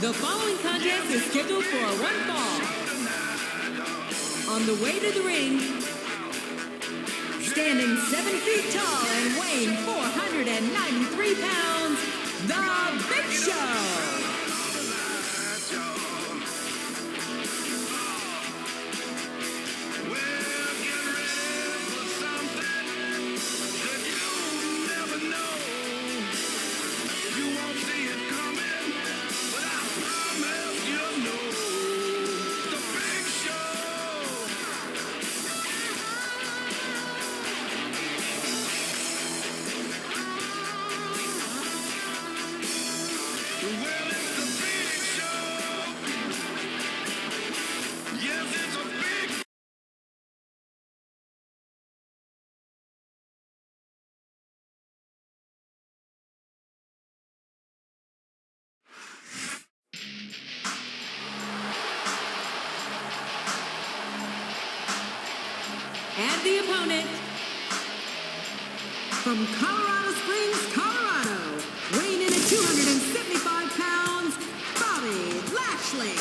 The following contest is scheduled for one fall. On the way to the ring, standing 7 feet tall and weighing 493 pounds, The Big Show. And the opponent, from Colorado Springs, Colorado, weighing in at 275 pounds, Bobby Lashley.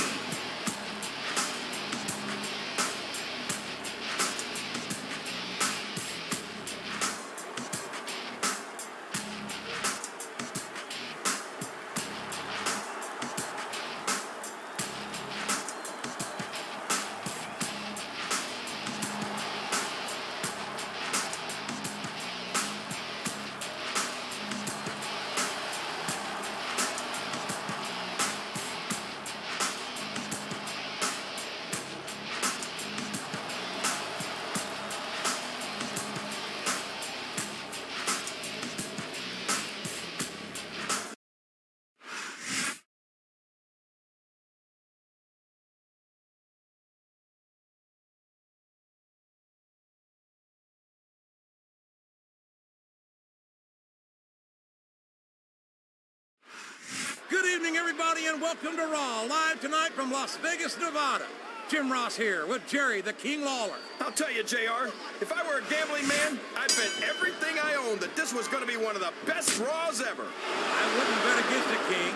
Good evening, everybody, and welcome to Raw, live tonight from Las Vegas, Nevada. Jim Ross here with Jerry the King Lawler. I'll tell you, JR, if I were a gambling man, I'd bet everything I own that this was going to be one of the best Raws ever. I wouldn't bet against it, King.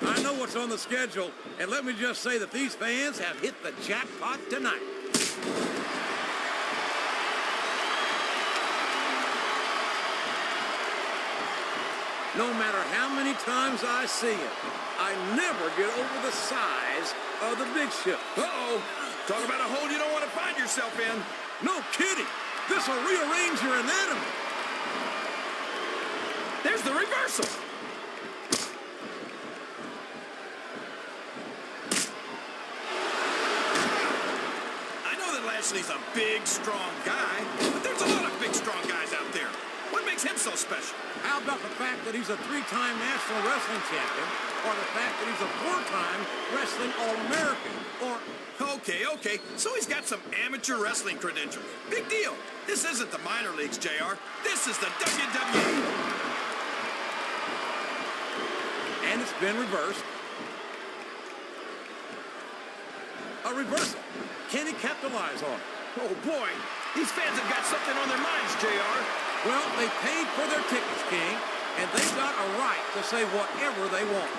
I know what's on the schedule, and let me just say that these fans have hit the jackpot tonight. No matter how many times I see it, I never get over the size of the Big Show. Uh-oh. Talk about a hole you don't want to find yourself in. No kidding. This will rearrange your anatomy. There's the reversal. I know that Lashley's a big, strong guy, but there's a lot of big, strong guys out there. What makes him so special? How about the fact that he's a 3-time National Wrestling Champion, or the fact that he's a 4-time Wrestling All-American, or... Okay, so he's got some amateur wrestling credentials. Big deal. This isn't the minor leagues, JR. This is the WWE. And it's been reversed. A reversal. Can he capitalize on it? Oh, boy. These fans have got something on their minds, JR. Well, they paid for their tickets, King, and they've got a right to say whatever they want.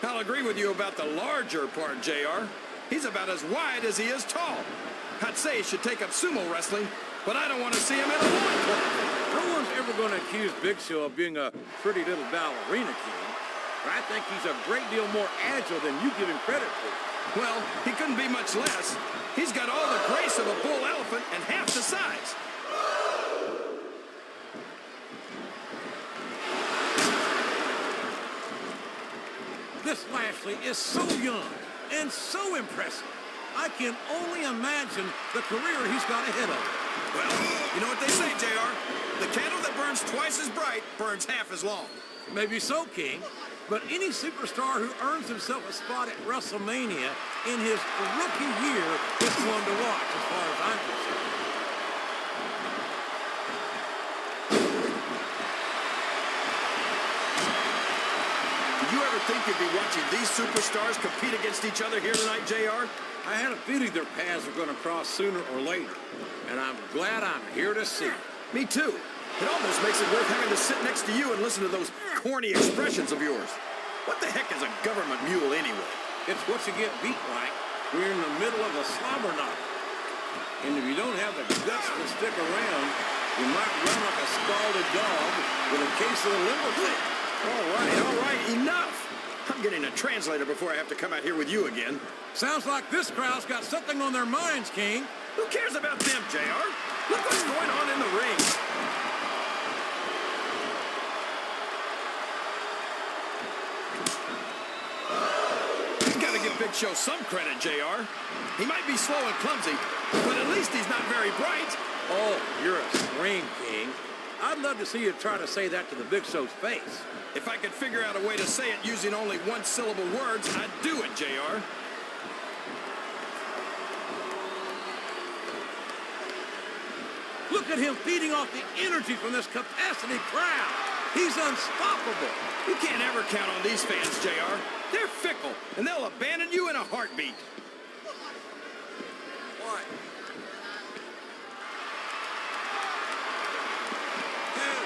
I'll agree with you about the larger part, JR. He's about as wide as he is tall. I'd say he should take up sumo wrestling, but I don't want to see him in a loincloth. No one's ever going to accuse Big Show of being a pretty little ballerina, King. But I think he's a great deal more agile than you give him credit for. Well, he couldn't be much less. He's got all the grace of a bull elephant and half the size. This Lashley is so young and so impressive. I can only imagine the career he's got ahead of him. Well, you know what they say, JR? The candle that burns twice as bright burns half as long. Maybe so, King. But any superstar who earns himself a spot at WrestleMania in his rookie year is one to watch, as far as I'm concerned. you ever think you'd be watching these superstars compete against each other here tonight, JR? I had a feeling their paths were going to cross sooner or later, and I'm glad I'm here to see it. Me too. It almost makes it worth having to sit next to you and listen to those corny expressions of yours. What the heck is a government mule anyway? It's what you get beat like. We're in the middle of a slobber knot. And if you don't have the guts to stick around, you might run like a scalded dog with a case of the liver tape. All right, enough. I'm getting a translator before I have to come out here with you again. Sounds like this crowd's got something on their minds, King. Who cares about them, JR? Look what's going on in the ring. You gotta give Big Show some credit, JR. He might be slow and clumsy, but at least he's not very bright. Oh, you're a scream king. I'd love to see you try to say that to the Big Show's face. If I could figure out a way to say it using only one-syllable words, I'd do it, JR. Look at him feeding off the energy from this capacity crowd. He's unstoppable. You can't ever count on these fans, JR. They're fickle, and they'll abandon you in a heartbeat. What?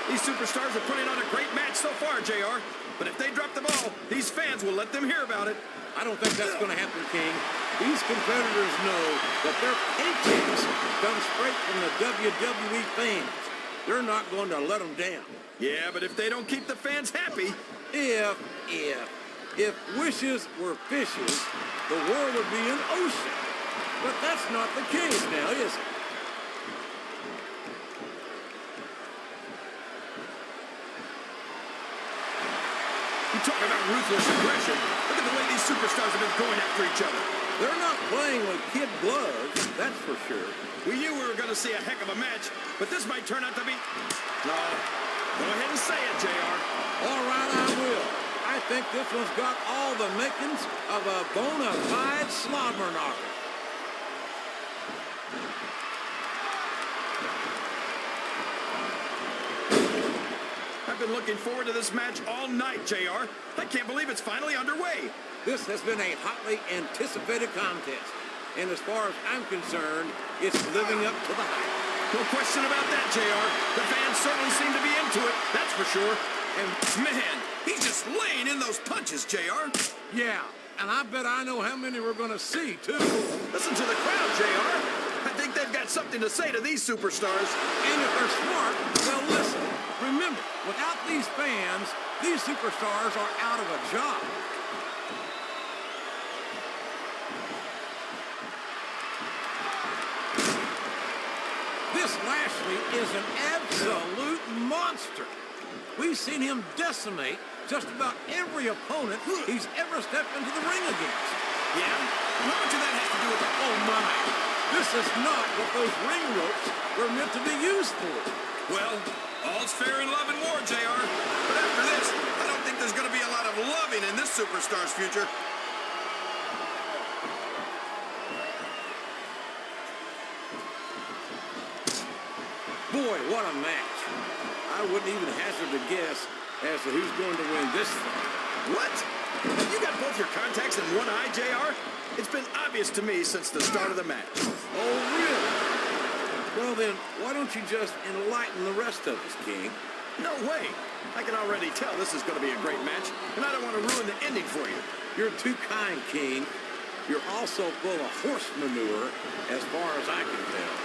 These superstars are putting on a great match so far, JR. But if they drop the ball, these fans will let them hear about it. I don't think that's going to happen, King. These competitors know that their paychecks come straight from the WWE fans. They're not going to let them down. Yeah, but if they don't keep the fans happy... If wishes were fishes, the world would be an ocean. But that's not the case now, is it? You talk about ruthless aggression. Look at the way these superstars have been going after each other. They're not playing with kid gloves, that's for sure. We knew we were going to see a heck of a match, but this might turn out to be... No. Go ahead and say it, JR. All right, I will. I think this one's got all the makings of a bona fide slobber knocker. I've been looking forward to this match all night, JR. I can't believe it's finally underway. This has been a hotly anticipated contest. And as far as I'm concerned, it's living up to the hype. No question about that, JR. The fans certainly seem to be into it, that's for sure. And, man, he's just laying in those punches, JR. Yeah, and I bet I know how many we're going to see, too. Listen to the crowd, JR. I think they've got something to say to these superstars. And if they're smart, they'll listen. Remember, without these fans, these superstars are out of a job. This Lashley is an absolute monster. We've seen him decimate just about every opponent he's ever stepped into the ring against. Yeah? How much of that has to do with the... Oh, my. This is not what those ring ropes were meant to be used for. Well, all's fair in love and war, JR. But after this, I don't think there's going to be a lot of loving in this superstar's future. Boy, what a match. I wouldn't even hazard a guess as to who's going to win this thing. What? Have you got both your contacts in one eye, JR? It's been obvious to me since the start of the match. Oh, really? Well, then, why don't you just enlighten the rest of us, King? No way. I can already tell this is going to be a great match, and I don't want to ruin the ending for you. You're too kind, King. You're also full of horse manure, as far as I can tell.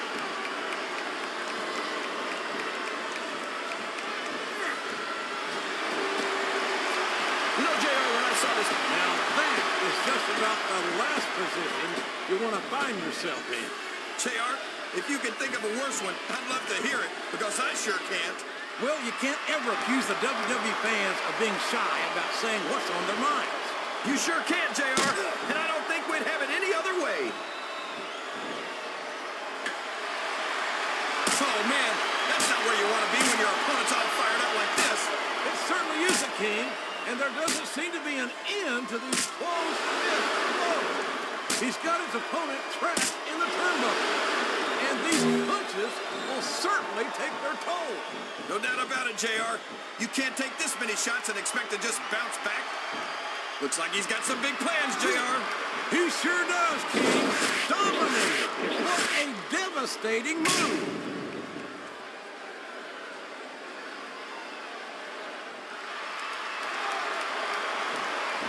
You know, JR, when I saw this... Now, that is just about the last position you want to find yourself in. JR, if you can think of a worse one, I'd love to hear it, because I sure can't. Well, you can't ever accuse the WWE fans of being shy about saying what's on their minds. You sure can't, JR, and I don't think we'd have it any other way. Oh, man, that's not where you want to be when your opponent's all fired up like this. It certainly is a King, and there doesn't seem to be an end to these close-fist blows. He's got his opponent trapped in the turnbuckle. And And these punches will certainly take their toll. No doubt about it, JR. You can't take this many shots and expect to just bounce back. Looks like he's got some big plans, JR. He sure does, King. Dominated. What a devastating move.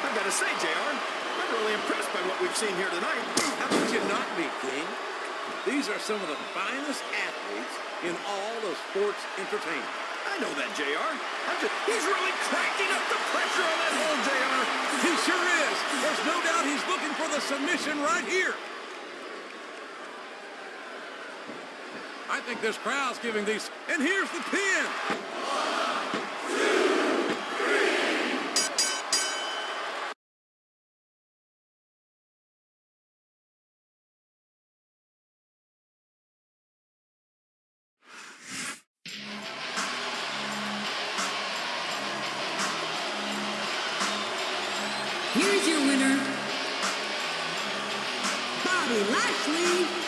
I've got to say, JR, I'm really impressed by what we've seen here tonight. How could you not be, King? These are some of the finest athletes in all of sports entertainment. I know that, JR. He's really cranking up the pressure on that hole, JR. He sure is. There's no doubt he's looking for the submission right here. I think this crowd's giving these... And here's the pin. Here's your winner, Bobby Lashley.